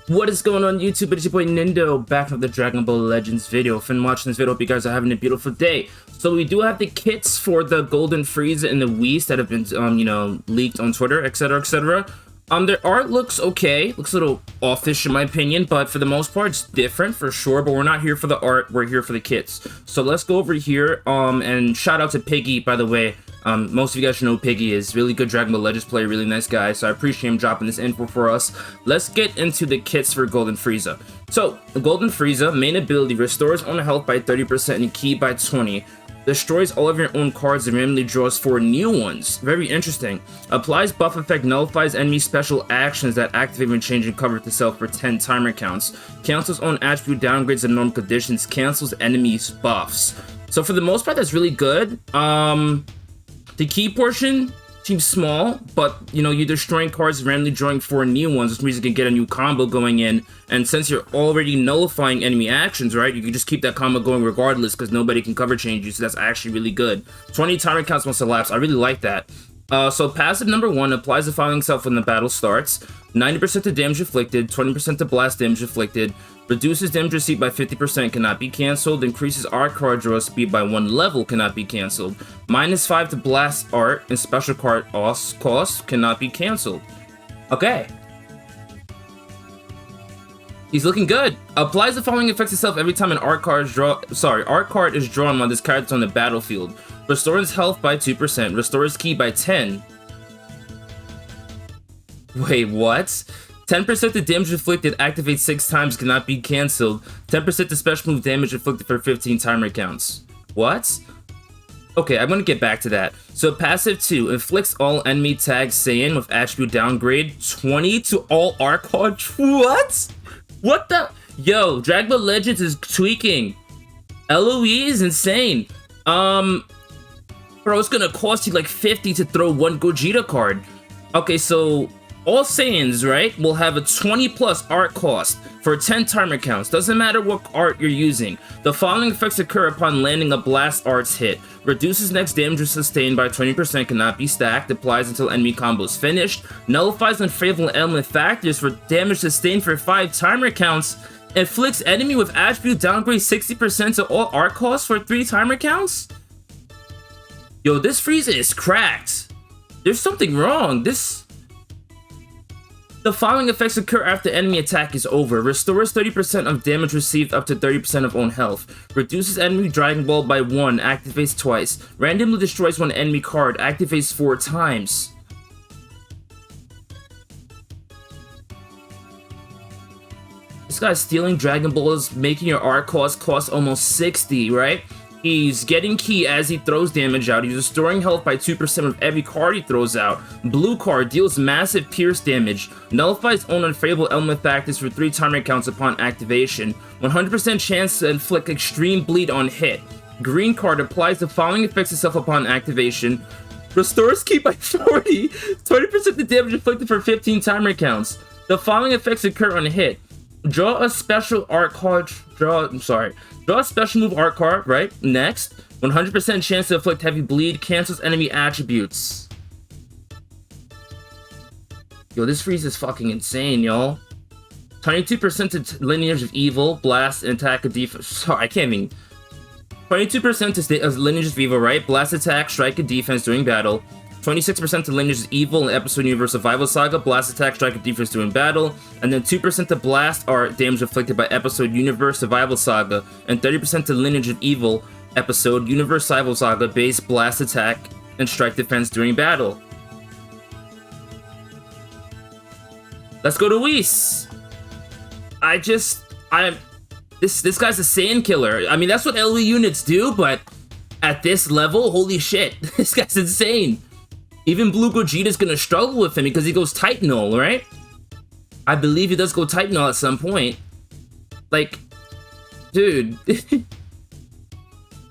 What is going on YouTube? It's your boy Nindo back with the Dragon Ball Legends video. If you're watching this video, hope you guys are having a beautiful day. So we do have the kits for the Golden Frieza and the Whis that have been leaked on Twitter, etc, etc. Their art looks okay, looks a little offish in my opinion, but for the most part it's different for sure. But we're not here for the art, we're here for the kits. So let's go over here and shout out to Piggy, by the way. Most of you guys should know who Piggy is. Really good Dragon Ball Legends player, really nice guy, so I appreciate him dropping this info for us. Let's get into the kits for Golden Frieza. So, the Golden Frieza, main ability, restores own health by 30% and ki by 20%. Destroys all of your own cards and randomly draws 4 new ones. Very interesting. Applies buff effect, nullifies enemy special actions that activate when changing cover to self for 10 timer counts. Cancels own attribute downgrades and normal conditions. Cancels enemies buffs. So for the most part, that's really good. The key portion seems small, but you're destroying cards and randomly drawing 4 new ones, which means you can get a new combo going in. And since you're already nullifying enemy actions, right, you can just keep that combo going regardless because nobody can cover change you, so that's actually really good. 20 timer counts once elapsed. I really like that. So passive number 1 applies the following self when the battle starts. 90% to damage inflicted, 20% to blast damage inflicted, reduces damage received by 50%, cannot be cancelled, increases art card draw speed by 1 level, cannot be cancelled, -5 to blast art and special card cost, cannot be cancelled. Okay. He's looking good. Applies the following effects itself every time an art card is drawn while this character is on the battlefield. Restores health by 2%, restores ki by 10. Wait, what? 10% to damage inflicted, activates 6 times, cannot be cancelled. 10% to special move damage inflicted for 15 timer counts. What? Okay, I'm gonna get back to that. So passive 2, inflicts all enemy tags Saiyan with attribute downgrade. 20 to all art cards. What? What the? Yo, Dragon Ball Legends is tweaking. LOE is insane. Bro, it's gonna cost you like 50 to throw 1 Gogeta card. Okay, so all Saiyans, right, will have a 20 plus art cost for 10 timer counts. Doesn't matter what art you're using. The following effects occur upon landing a blast arts hit. Reduces next damage sustained by 20%, cannot be stacked. Applies until enemy combo is finished. Nullifies unfavorable element factors for damage sustained for 5 timer counts. Inflicts enemy with attribute downgrade 60% to all art costs for 3 timer counts? Yo, this Frieza is cracked. There's something wrong. The following effects occur after enemy attack is over. Restores 30% of damage received up to 30% of own health. Reduces enemy Dragon Ball by 1, activates twice. Randomly destroys 1 enemy card, activates 4 times. This guy's stealing Dragon Balls, making your art cost almost 60, right? He's getting ki as he throws damage out. He's restoring health by 2% with every card he throws out. Blue card deals massive pierce damage. Nullifies own unfavorable element factors for 3 timer counts upon activation. 100% chance to inflict extreme bleed on hit. Green card applies the following effects itself upon activation. Restores ki by 40. 20% to damage inflicted for 15 timer counts. The following effects occur on hit. Draw a special art card. Draw a special move art card, right? Next, 100% chance to inflict heavy bleed, cancels enemy attributes. Yo, this Frieza is fucking insane, y'all. 22% to lineage of evil, blast, and attack a defense. Sorry, I can't even. 22% to lineage of evil, right? Blast attack, strike a defense during battle. 26% to lineage is evil in episode universe survival saga, blast attack, strike a defense during battle, and then 2% to blast art damage inflicted by episode universe survival saga, and 30% to lineage of evil episode universe survival saga base blast attack and strike defense during battle. Let's go to Whis. This guy's a Saiyan killer. I mean, that's what LE units do, but at this level, holy shit, this guy's insane. Even Blue Gogeta's gonna struggle with him because he goes Titanol, right? I believe he does go Titanol at some point. Like, dude.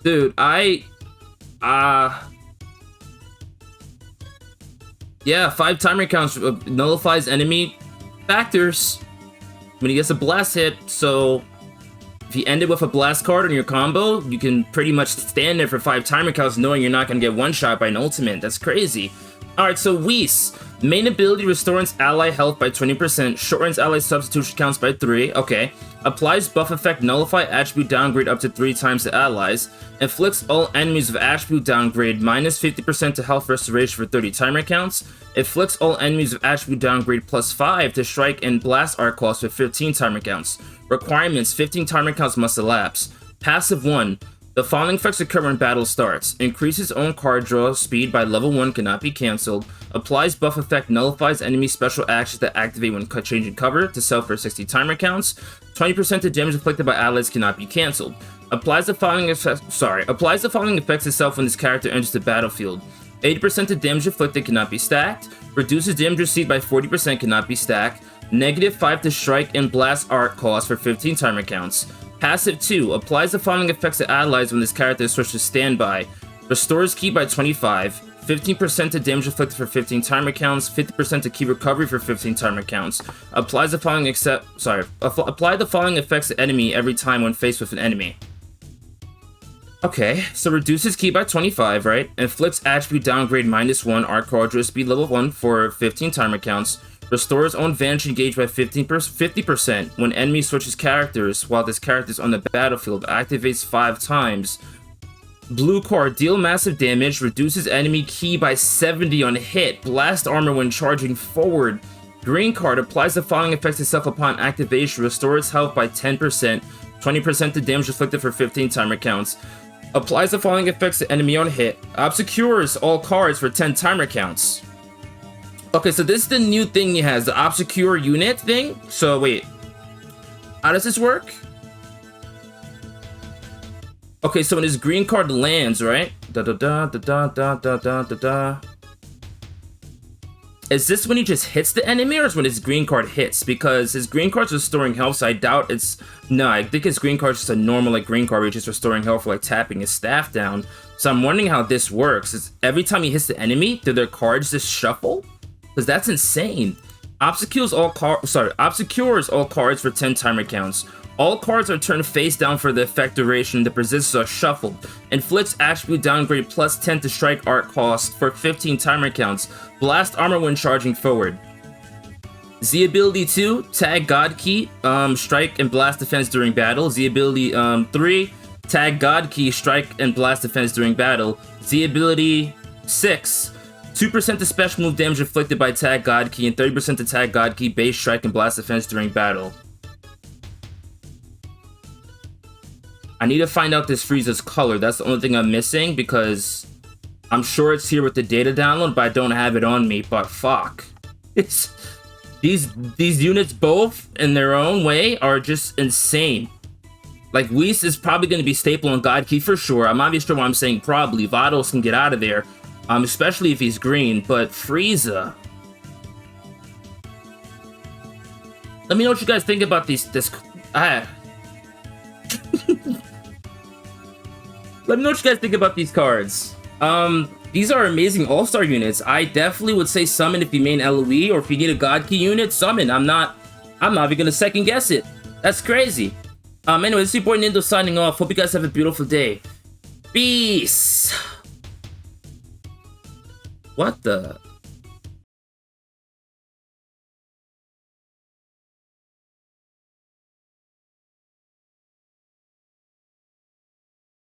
Dude, yeah, 5 timer counts nullifies enemy factors when he gets a blast hit, so if you end it with a blast card on your combo, you can pretty much stand there for 5 timer counts knowing you're not gonna get one-shot by an ultimate. That's crazy. Alright, so Whis. Main ability restores ally health by 20%, shortens ally substitution counts by 3, okay. Applies buff effect nullify attribute downgrade up to 3 times to allies. Inflicts all enemies of attribute downgrade minus 50% to health restoration for 30 timer counts. Inflicts all enemies of attribute downgrade plus 5 to strike and blast arc costs with 15 timer counts. Requirements: 15 timer counts must elapse. Passive 1. The following effects occur when battle starts. Increases own card draw speed by level 1, cannot be cancelled. Applies buff effect, nullifies enemy special actions that activate when changing cover to sell for 60 timer counts. 20% of damage inflicted by allies cannot be cancelled. Applies the following effects itself when this character enters the battlefield. 80% of damage inflicted cannot be stacked. Reduces damage received by 40%, cannot be stacked. -5 to strike and blast arc cost for 15 timer counts. Passive 2. Applies the following effects to allies when this character is switched to standby. Restores ki by 25. 15% to damage inflicted for 15 timer counts. 50% to ki recovery for 15 timer counts. Applies the following apply the following effects to enemy every time when faced with an enemy. Okay, so reduces ki by 25, right? Inflicts attribute downgrade -1, arc card draw speed level 1 for 15 timer counts. Restores own vantage engage by 50% when enemy switches characters while this character is on the battlefield. Activates 5 times. Blue card, deal massive damage. Reduces enemy ki by 70 on hit. Blast armor when charging forward. Green card, applies the following effects itself upon activation. Restores health by 10%. 20% to damage inflicted for 15 timer counts. Applies the following effects to enemy on hit. Obscures all cards for 10 timer counts. Okay, so this is the new thing he has, the obscure unit thing. So wait, how does this work? Okay, so when his green card lands, right? Is this when he just hits the enemy, or is when his green card hits? Because his green card's restoring health, so I doubt it's... No, I think his green card's just a normal like green card where he's just restoring health for like tapping his staff down. So I'm wondering how this works. Is every time he hits the enemy, do their cards just shuffle? Because that's insane. Obscures all cards for 10 timer counts. All cards are turned face down for the effect duration. The persistence are shuffled. Inflicts attribute downgrade plus 10 to strike arc cost for 15 timer counts. Blast armor when charging forward. Z ability 2, tag God Key, strike and blast defense during battle. Z ability 3, tag God Key, strike and blast defense during battle. Z ability 6. 2% to special move damage inflicted by tag God Key, and 30% to tag God Key, base strike, and blast defense during battle. I need to find out this Frieza's color. That's the only thing I'm missing, because I'm sure it's here with the data download, but I don't have it on me. But fuck. It's... These units both, in their own way, are just insane. Like, Whis is probably going to be staple on God Key for sure. I'm not even sure why I'm saying probably. Vados can get out of there. Especially if he's green, but Frieza. Let me know what you guys think about Let me know what you guys think about these cards. These are amazing all-star units. I definitely would say summon if you main LOE, or if you get a God Key unit, summon. I'm not even gonna second guess it. That's crazy. Anyway, this is your boy Nindo signing off. Hope you guys have a beautiful day. Peace. What the?